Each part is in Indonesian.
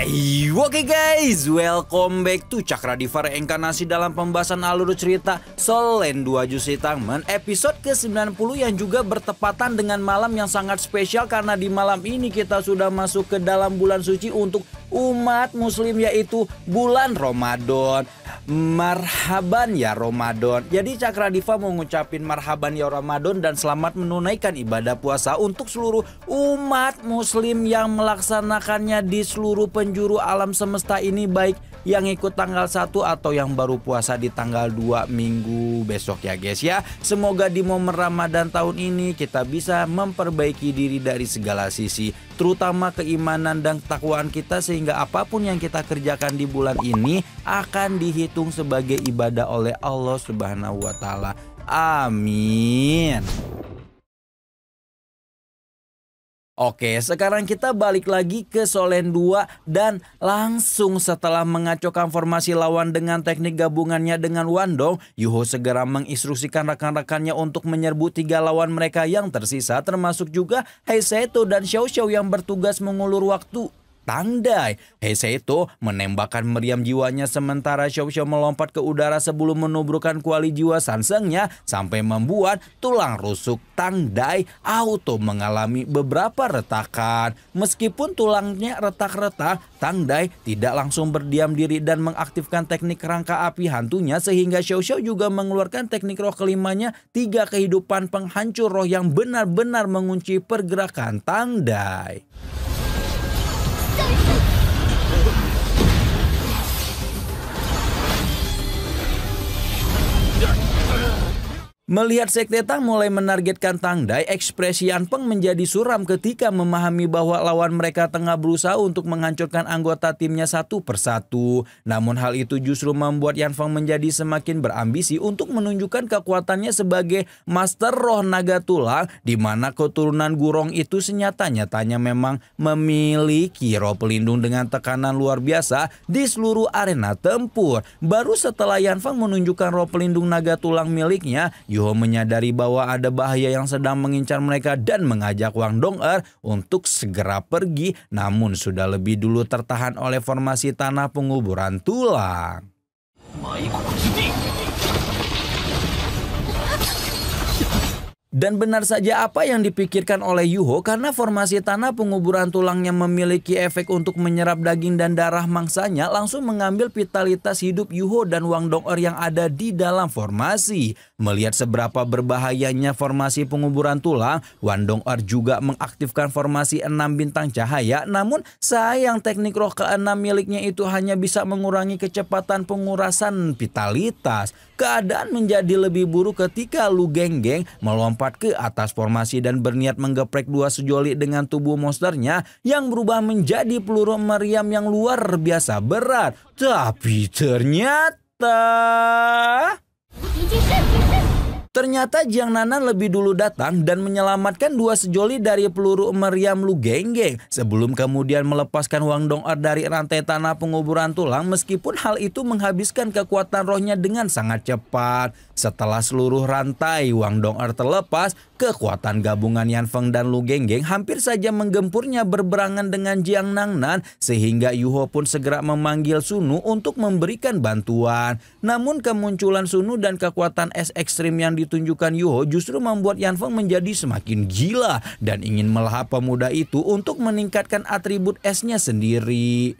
Oke guys, welcome back to Cakradiva Reinkarnasi dalam pembahasan alur cerita Solen 2 Jusi Tangmen episode ke-90 yang juga bertepatan dengan malam yang sangat spesial karena di malam ini kita sudah masuk ke dalam bulan suci untuk umat muslim yaitu bulan Ramadan. Marhaban ya Ramadan. Jadi Cakradiva mau ngucapin marhaban ya Ramadan dan selamat menunaikan ibadah puasa untuk seluruh umat muslim yang melaksanakannya di seluruh penjuru alam semesta ini, baik yang ikut tanggal 1 atau yang baru puasa di tanggal 2 minggu besok ya guys ya. Semoga di momen Ramadan tahun ini kita bisa memperbaiki diri dari segala sisi, terutama keimanan dan ketakwaan kita, sehingga apapun yang kita kerjakan di bulan ini akan dihitung sebagai ibadah oleh Allah Subhanahu wa taala. Amin. Oke, sekarang kita balik lagi ke Solen 2 dan langsung setelah mengacaukan formasi lawan dengan teknik gabungannya dengan Wandong, Yuho segera menginstruksikan rekan-rekannya untuk menyerbu 3 lawan mereka yang tersisa, termasuk juga Heiseto dan Xiao Xiao yang bertugas mengulur waktu. Tangdai, Heiseto menembakkan meriam jiwanya sementara Xiao Xiao melompat ke udara sebelum menubrukkan kuali jiwa sansengnya sampai membuat tulang rusuk Tangdai auto mengalami beberapa retakan. Meskipun tulangnya retak-retak, Tangdai tidak langsung berdiam diri dan mengaktifkan teknik rangka api hantunya, sehingga Xiao Xiao juga mengeluarkan teknik roh kelimanya, 3 kehidupan penghancur roh yang benar-benar mengunci pergerakan Tangdai. Melihat Sekte Tang mulai menargetkan Tangdai, ekspresi Yanfeng menjadi suram ketika memahami bahwa lawan mereka tengah berusaha untuk menghancurkan anggota timnya satu persatu. Namun hal itu justru membuat Yanfeng menjadi semakin berambisi untuk menunjukkan kekuatannya sebagai Master Roh Naga Tulang, di mana keturunan Gurong itu senyata-nyatanya memang memiliki roh pelindung dengan tekanan luar biasa di seluruh arena tempur. Baru setelah Yanfeng menunjukkan roh pelindung Naga Tulang miliknya, Yuho menyadari bahwa ada bahaya yang sedang mengincar mereka dan mengajak Wang Dong'er untuk segera pergi, namun sudah lebih dulu tertahan oleh formasi tanah penguburan tulang. Dan benar saja apa yang dipikirkan oleh Yuho, karena formasi tanah penguburan tulangnya memiliki efek untuk menyerap daging dan darah mangsanya, langsung mengambil vitalitas hidup Yuho dan Wang Dong'er yang ada di dalam formasi. Melihat seberapa berbahayanya formasi penguburan tulang, Wang Dong'er juga mengaktifkan formasi 6 bintang cahaya, namun sayang teknik roh ke-6 miliknya itu hanya bisa mengurangi kecepatan pengurasan vitalitas. Keadaan menjadi lebih buruk ketika Lu Genggeng melompat ke atas formasi dan berniat menggeprek 2 sejoli dengan tubuh monsternya yang berubah menjadi peluru meriam yang luar biasa berat. Tapi Ternyata Jiang Nanan lebih dulu datang dan menyelamatkan 2 sejoli dari peluru meriam Lu Genggeng sebelum kemudian melepaskan Wang Dong'er dari rantai tanah penguburan tulang, meskipun hal itu menghabiskan kekuatan rohnya dengan sangat cepat. Setelah seluruh rantai Wang Dong'er terlepas, kekuatan gabungan Yanfeng dan Lu Genggeng hampir saja menggempurnya berberangan dengan Jiang Nanan, sehingga Yuho pun segera memanggil Sunu untuk memberikan bantuan. Namun kemunculan Sunu dan kekuatan es ekstrim yang ditunjukkan Yuho justru membuat Yanfeng menjadi semakin gila dan ingin melahap pemuda itu untuk meningkatkan atribut esnya sendiri.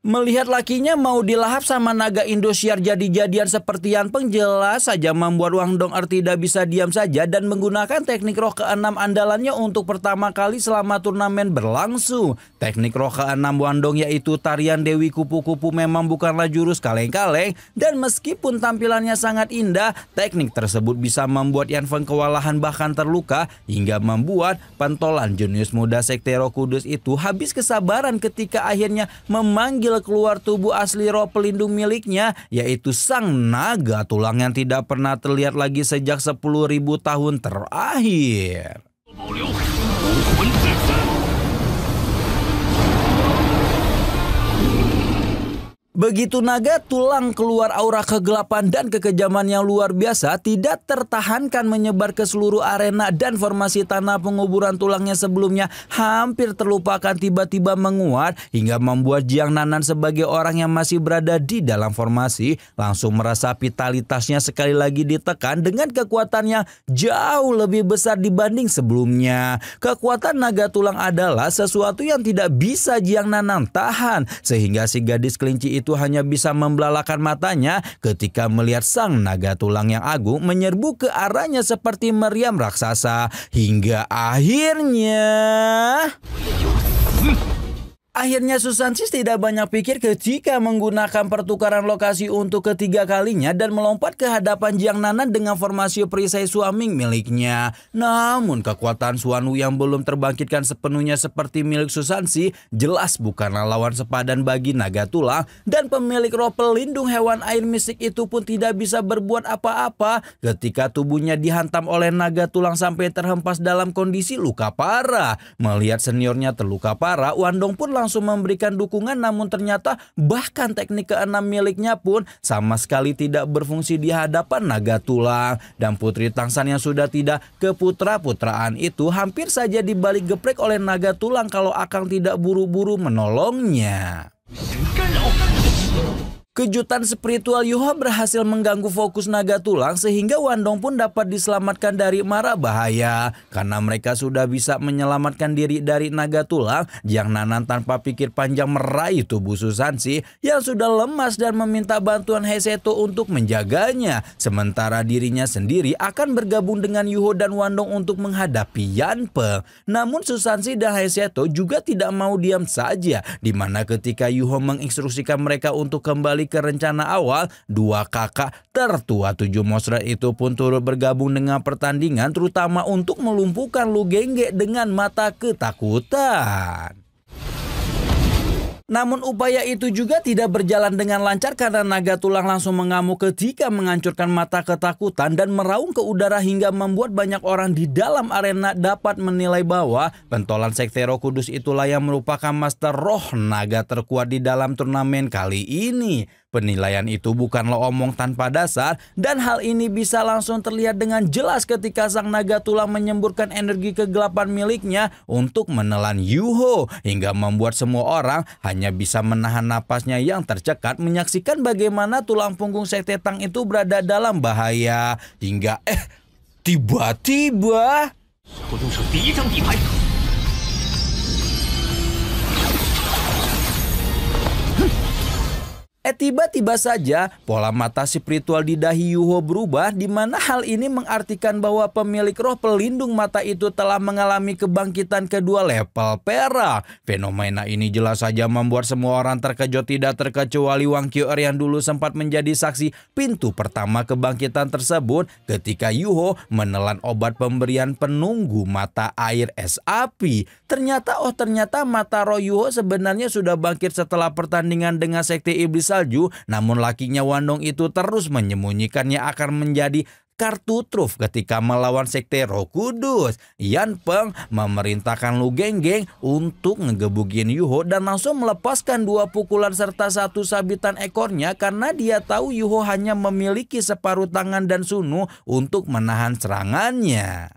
Melihat lakinya mau dilahap sama naga Indosiar jadi-jadian seperti Yanfeng, jelas saja membuat Wang Dong'er tidak bisa diam saja dan menggunakan teknik roh ke-6 andalannya untuk pertama kali selama turnamen berlangsung. Teknik roh ke-6 Wang Dong yaitu tarian Dewi Kupu-Kupu memang bukanlah jurus kaleng-kaleng, dan meskipun tampilannya sangat indah, teknik tersebut bisa membuat Yanfeng kewalahan bahkan terluka, hingga membuat pentolan jenius muda Sekte Roh Kudus itu habis kesabaran ketika akhirnya memanggil keluar tubuh asli roh pelindung miliknya, yaitu sang naga tulang yang tidak pernah terlihat lagi sejak 10.000 tahun terakhir. Begitu naga tulang keluar aura kegelapan dan kekejaman yang luar biasa tidak tertahankan menyebar ke seluruh arena, dan formasi tanah penguburan tulangnya sebelumnya hampir terlupakan tiba-tiba menguat hingga membuat Jiang Nanan sebagai orang yang masih berada di dalam formasi langsung merasa vitalitasnya sekali lagi ditekan dengan kekuatan yang jauh lebih besar dibanding sebelumnya. Kekuatan naga tulang adalah sesuatu yang tidak bisa Jiang Nanan tahan, sehingga si gadis kelinci itu hanya bisa membelalakan matanya ketika melihat sang naga tulang yang agung menyerbu ke arahnya seperti meriam raksasa. Hingga Akhirnya Susansis tidak banyak pikir ketika menggunakan pertukaran lokasi untuk ketiga kalinya dan melompat ke hadapan Jiang Nanan dengan formasi perisai Suaming miliknya. Namun kekuatan Suanu yang belum terbangkitkan sepenuhnya seperti milik Susansi jelas bukanlah lawan sepadan bagi naga tulang, dan pemilik roh pelindung hewan air mistik itu pun tidak bisa berbuat apa-apa ketika tubuhnya dihantam oleh naga tulang sampai terhempas dalam kondisi luka parah. Melihat seniornya terluka parah, Wandong pun langsung memberikan dukungan, namun ternyata bahkan teknik keenam miliknya pun sama sekali tidak berfungsi di hadapan naga tulang, dan Putri Tangsan yang sudah tidak keputra-putraan itu hampir saja dibalik geprek oleh naga tulang kalau Akang tidak buru-buru menolongnya. Kejutan spiritual Yuho berhasil mengganggu fokus naga tulang sehingga Wandong pun dapat diselamatkan dari mara bahaya. Karena mereka sudah bisa menyelamatkan diri dari naga tulang, Jiang Nanan tanpa pikir panjang meraih tubuh Susansi yang sudah lemas dan meminta bantuan Heseto untuk menjaganya. Sementara dirinya sendiri akan bergabung dengan Yuho dan Wandong untuk menghadapi Yanpeng. Namun Susansi dan Heseto juga tidak mau diam saja, di mana ketika Yuho menginstruksikan mereka untuk kembali ke rencana awal, dua kakak tertua 7 monster itu pun turut bergabung dengan pertandingan, terutama untuk melumpuhkan Lu Gengge dengan mata ketakutan. Namun upaya itu juga tidak berjalan dengan lancar karena naga tulang langsung mengamuk ketika menghancurkan mata ketakutan dan meraung ke udara hingga membuat banyak orang di dalam arena dapat menilai bahwa pentolan Sekte Roh Kudus itulah yang merupakan master roh naga terkuat di dalam turnamen kali ini. Penilaian itu bukanlah omong tanpa dasar, dan hal ini bisa langsung terlihat dengan jelas ketika sang naga tulang menyemburkan energi kegelapan miliknya untuk menelan Yuho hingga membuat semua orang hanya bisa menahan napasnya yang tercekat menyaksikan bagaimana tulang punggung Sekte Tang itu berada dalam bahaya. Hingga tiba-tiba tiba-tiba saja pola mata spiritual di dahi Yuho berubah, di mana hal ini mengartikan bahwa pemilik roh pelindung mata itu telah mengalami kebangkitan kedua level perak. Fenomena ini jelas saja membuat semua orang terkejut, tidak terkecuali Wang Qiu'er yang dulu sempat menjadi saksi pintu pertama kebangkitan tersebut ketika Yuho menelan obat pemberian penunggu mata air es api. Ternyata mata roh Yuho sebenarnya sudah bangkit setelah pertandingan dengan Sekte Iblis Salju. Namun lakinya Wandong itu terus menyembunyikannya akan menjadi kartu truf ketika melawan Sekte Roh Kudus. Yanpeng memerintahkan Lu Genggeng untuk ngegebukin Yuho dan langsung melepaskan 2 pukulan serta 1 sabitan ekornya karena dia tahu Yuho hanya memiliki separuh tangan dan sunu untuk menahan serangannya.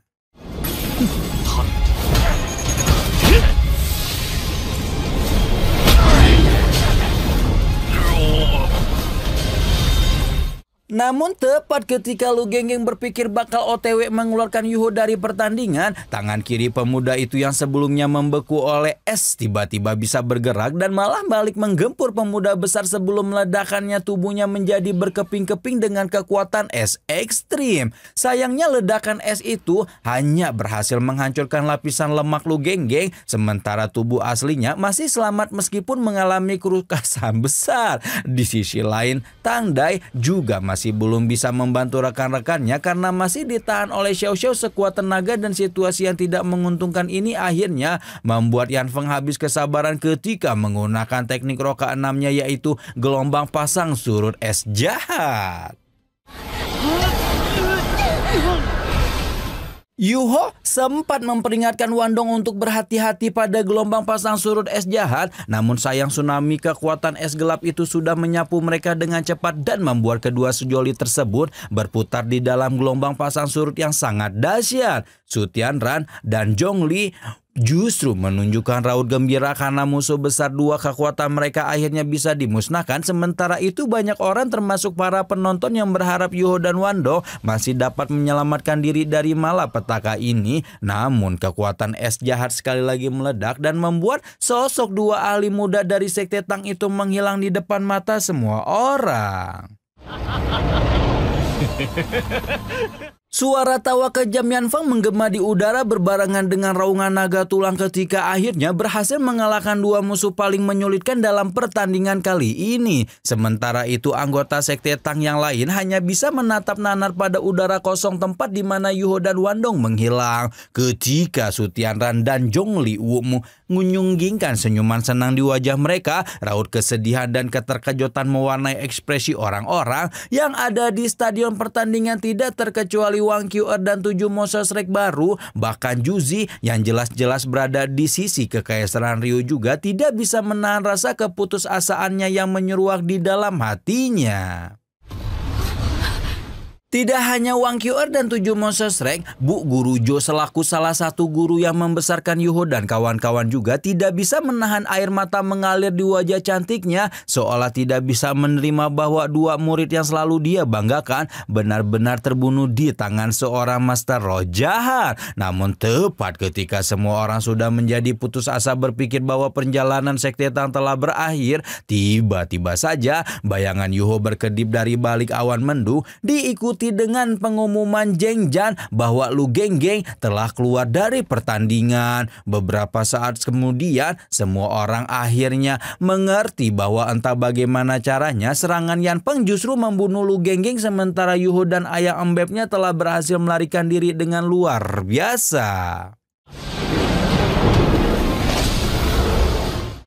Namun tepat ketika Lu Genggeng berpikir bakal OTW mengeluarkan Yuho dari pertandingan, tangan kiri pemuda itu yang sebelumnya membeku oleh es tiba-tiba bisa bergerak dan malah balik menggempur pemuda besar sebelum meledakannya tubuhnya menjadi berkeping-keping dengan kekuatan es ekstrim. Sayangnya ledakan es itu hanya berhasil menghancurkan lapisan lemak Lu Genggeng, sementara tubuh aslinya masih selamat meskipun mengalami kerusakan besar. Di sisi lain, Tang Dai juga masih belum bisa membantu rekan-rekannya karena masih ditahan oleh Xiao Xiao sekuat tenaga, dan situasi yang tidak menguntungkan ini akhirnya membuat Yanfeng habis kesabaran ketika menggunakan teknik roh keenamnya, yaitu gelombang pasang surut es jahat. Yuho sempat memperingatkan Wandong untuk berhati-hati pada gelombang pasang surut es jahat, namun sayang tsunami kekuatan es gelap itu sudah menyapu mereka dengan cepat dan membuat kedua sejoli tersebut berputar di dalam gelombang pasang surut yang sangat dahsyat. Su Tianran dan Zhongli justru menunjukkan raut gembira karena musuh besar dua kekuatan mereka akhirnya bisa dimusnahkan. Sementara itu banyak orang termasuk para penonton yang berharap Yuho dan Wandong masih dapat menyelamatkan diri dari malapetaka ini. Namun kekuatan es jahat sekali lagi meledak dan membuat sosok dua ahli muda dari Sekte Tang itu menghilang di depan mata semua orang. Suara tawa kejam Yan Feng menggema di udara berbarengan dengan raungan naga tulang ketika akhirnya berhasil mengalahkan dua musuh paling menyulitkan dalam pertandingan kali ini. Sementara itu anggota Sekte Tang yang lain hanya bisa menatap nanar pada udara kosong tempat di mana Yuho dan Wandong menghilang. Ketika Su Tianran dan Zhongli mengunjungkan senyuman senang di wajah mereka, raut kesedihan dan keterkejutan mewarnai ekspresi orang-orang yang ada di stadion pertandingan, tidak terkecuali Wang Qiu'er dan 7 monster Shrek baru. Bahkan Juzi yang jelas-jelas berada di sisi kekaisaran Ryu juga tidak bisa menahan rasa keputusasaannya yang menyeruak di dalam hatinya. Tidak hanya Wang Qiu'er dan 7 monster Shrek, Bu Guru Zhou selaku salah satu guru yang membesarkan Yuho dan kawan-kawan juga tidak bisa menahan air mata mengalir di wajah cantiknya, seolah tidak bisa menerima bahwa dua murid yang selalu dia banggakan benar-benar terbunuh di tangan seorang master roh jahat. Namun tepat ketika semua orang sudah menjadi putus asa berpikir bahwa perjalanan Sekte Tang telah berakhir, tiba-tiba saja bayangan Yuho berkedip dari balik awan mendung, diikuti dengan pengumuman Zheng Zhan bahwa Lu Genggeng telah keluar dari pertandingan. Beberapa saat kemudian semua orang akhirnya mengerti bahwa entah bagaimana caranya serangan Yan Feng justru membunuh Lu Genggeng, sementara Yuho dan ayah embebnya telah berhasil melarikan diri dengan luar biasa.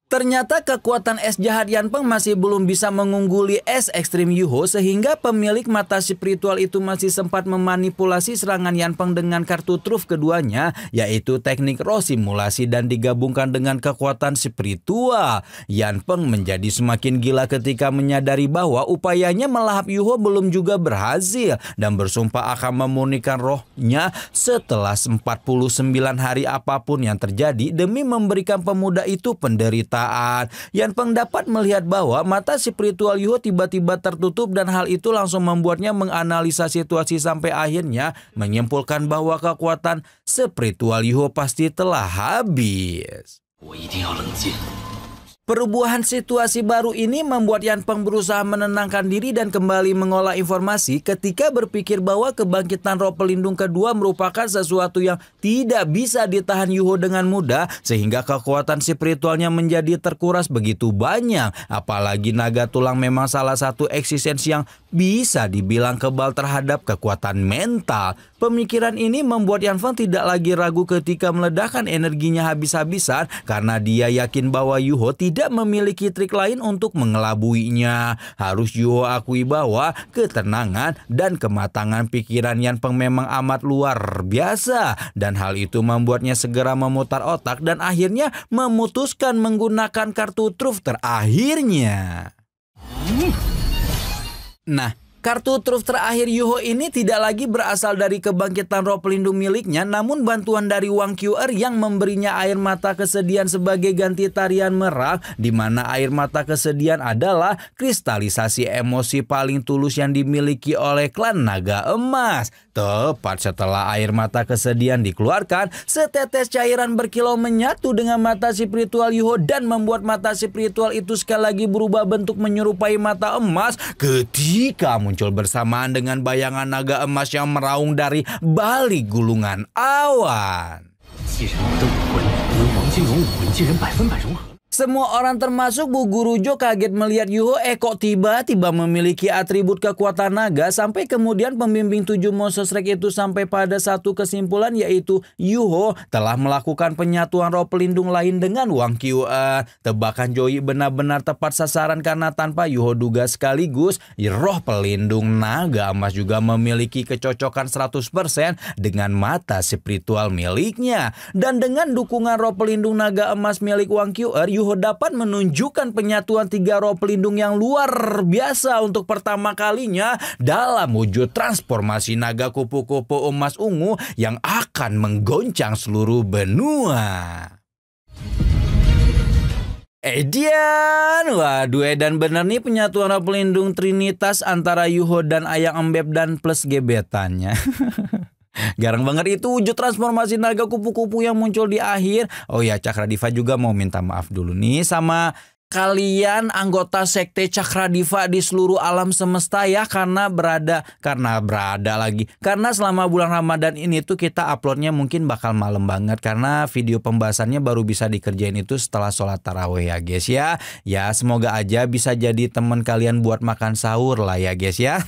Ternyata kekuatan es jahat Yan Feng masih belum bisa mengungguli es ekstrim Yuho, sehingga pemilik mata spiritual itu masih sempat memanipulasi serangan Yan Feng dengan kartu truf keduanya, yaitu teknik roh simulasi, dan digabungkan dengan kekuatan spiritual. Yan Feng menjadi semakin gila ketika menyadari bahwa upayanya melahap Yuho belum juga berhasil dan bersumpah akan memurnikan rohnya setelah 49 hari apapun yang terjadi demi memberikan pemuda itu penderitaan. Yan Feng dapat melihat bahwa mata spiritual Yuho tiba-tiba tertutup dan hal itu langsung membuatnya menganalisa situasi sampai akhirnya menyimpulkan bahwa kekuatan spiritual Yuho pasti telah habis. Perubahan situasi baru ini membuat Yan Feng berusaha menenangkan diri dan kembali mengolah informasi ketika berpikir bahwa kebangkitan roh pelindung kedua merupakan sesuatu yang tidak bisa ditahan Yuho dengan mudah, sehingga kekuatan spiritualnya menjadi terkuras begitu banyak. Apalagi naga tulang memang salah satu eksistensi yang bisa dibilang kebal terhadap kekuatan mental. Pemikiran ini membuat Yan Feng tidak lagi ragu ketika meledakkan energinya habis-habisan karena dia yakin bahwa Yuho tidak memiliki trik lain untuk mengelabuinya. Harus Yuho akui bahwa ketenangan dan kematangan pikiran Yan Feng memang amat luar biasa, dan hal itu membuatnya segera memutar otak dan akhirnya memutuskan menggunakan kartu truf terakhirnya. Nah, kartu truf terakhir Yuho ini tidak lagi berasal dari kebangkitan roh pelindung miliknya, namun bantuan dari Wang Qiu'er yang memberinya air mata kesedihan sebagai ganti tarian merah, di mana air mata kesedihan adalah kristalisasi emosi paling tulus yang dimiliki oleh klan Naga Emas. Tepat setelah air mata kesedihan dikeluarkan, setetes cairan berkilau menyatu dengan mata spiritual Yuho dan membuat mata spiritual itu sekali lagi berubah bentuk menyerupai mata emas ketika muncul bersamaan dengan bayangan naga emas yang meraung dari balik gulungan awan. Semua orang termasuk Bu Guru Jo kaget melihat Yuho kok tiba-tiba memiliki atribut kekuatan naga sampai kemudian pembimbing 7 Monster Strike itu sampai pada satu kesimpulan yaitu Yuho telah melakukan penyatuan roh pelindung lain dengan Wang Qiu'an. Tebakan Joey benar-benar tepat sasaran karena tanpa Yuho duga sekaligus roh pelindung naga emas juga memiliki kecocokan 100% dengan mata spiritual miliknya. Dan dengan dukungan roh pelindung naga emas milik Wang Qiu'an, Yuho dapat menunjukkan penyatuan 3 roh pelindung yang luar biasa untuk pertama kalinya dalam wujud transformasi naga kupu-kupu emas ungu yang akan menggoncang seluruh benua. Waduh edan bener nih penyatuan roh pelindung Trinitas antara Yuho dan Ayang Embeb dan plus gebetannya. Garang banget itu wujud transformasi naga kupu-kupu yang muncul di akhir. Oh ya, Cakradiva juga mau minta maaf dulu nih sama kalian anggota sekte Cakradiva di seluruh alam semesta ya, karena selama bulan Ramadan ini tuh kita uploadnya mungkin bakal malam banget karena video pembahasannya baru bisa dikerjain itu setelah sholat tarawih ya guys ya. Ya semoga aja bisa jadi teman kalian buat makan sahur lah ya guys ya.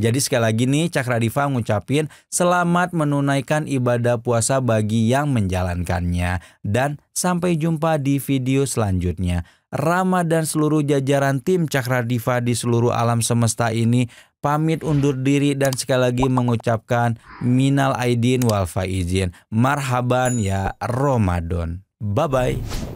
Jadi sekali lagi nih Cakradiva ngucapin selamat menunaikan ibadah puasa bagi yang menjalankannya. Dan sampai jumpa di video selanjutnya. Rama dan seluruh jajaran tim Cakradiva di seluruh alam semesta ini pamit undur diri dan sekali lagi mengucapkan minal aidin wal faizin. Marhaban ya Ramadan. Bye-bye.